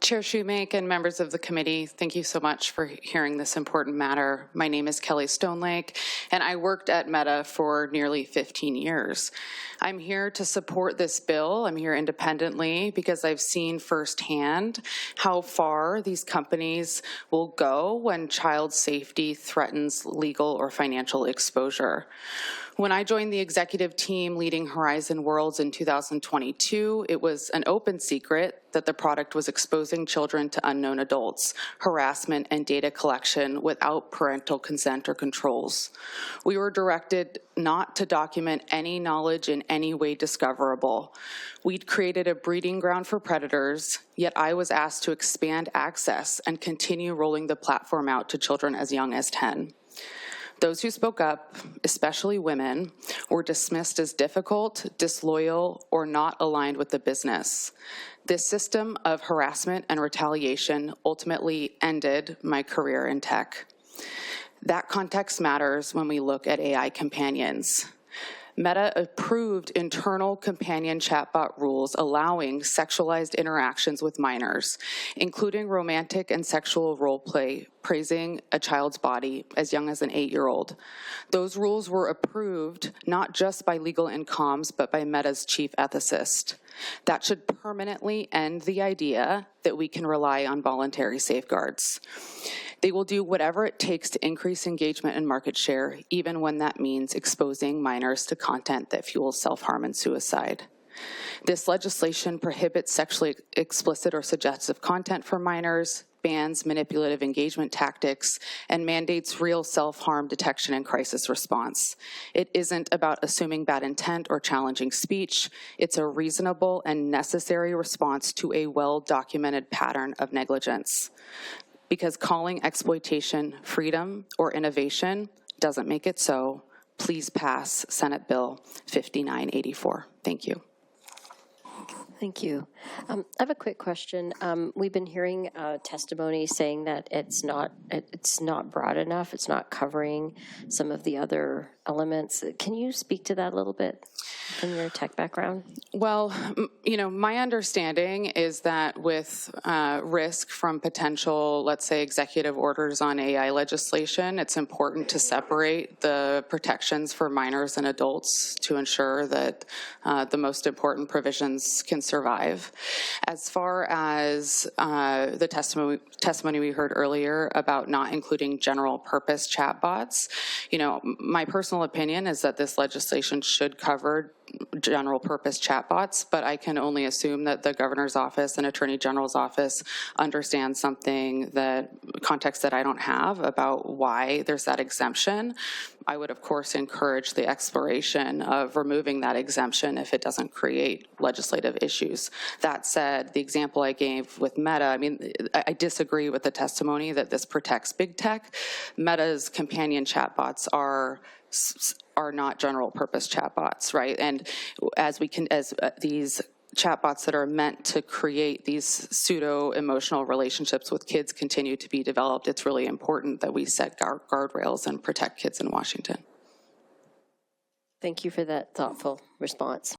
Chair Shoemake and members of the committee, thank you so much for hearing this important matter. My name is Kelly Stonelake, and I worked at Meta for nearly 15 years. I'm here to support this bill. I'm here independently because I've seen firsthand how far these companies will go when child safety threatens legal or financial exposure. When I joined the executive team leading Horizon Worlds in 2022, it was an open secret that the product was exposing children to unknown adults, harassment, and data collection without parental consent or controls. We were directed not to document any knowledge in any way discoverable. We'd created a breeding ground for predators, yet I was asked to expand access and continue rolling the platform out to children as young as 10. Those who spoke up, especially women, were dismissed as difficult, disloyal, or not aligned with the business. This system of harassment and retaliation ultimately ended my career in tech. That context matters when we look at AI companions. Meta approved internal companion chatbot rules allowing sexualized interactions with minors, including romantic and sexual role play, praising a child's body as young as an 8-year-old. Those rules were approved not just by Legal and Comms, but by Meta's chief ethicist. That should permanently end the idea that we can rely on voluntary safeguards. They will do whatever it takes to increase engagement and market share, even when that means exposing minors to content that fuels self-harm and suicide. This legislation prohibits sexually explicit or suggestive content for minors, bans manipulative engagement tactics, and mandates real self-harm detection and crisis response. It isn't about assuming bad intent or challenging speech. It's a reasonable and necessary response to a well-documented pattern of negligence. Because calling exploitation freedom or innovation doesn't make it so, please pass Senate Bill 5984. Thank you. Thank you. I have a quick question. We've been hearing testimony saying that it's not broad enough. It's not covering some of the other elements. Can you speak to that a little bit from your tech background? Well, my understanding is that with risk from potential, let's say, executive orders on AI legislation, it's important to separate the protections for minors and adults to ensure that the most important provisions can survive. As far as the testimony we heard earlier about not including general purpose chatbots, my personal opinion is that this legislation should cover general purpose chatbots, but I can only assume that the governor's office and attorney general's office understand context that I don't have about why there's that exemption. I would, of course, encourage the exploration of removing that exemption if it doesn't create legislative issues. That said, the example I gave with Meta, I disagree with the testimony that this protects big tech. Meta's companion chatbots are not general purpose chatbots, right? And as these chatbots that are meant to create these pseudo-emotional relationships with kids continue to be developed, it's really important that we set guardrails and protect kids in Washington. Thank you for that thoughtful response.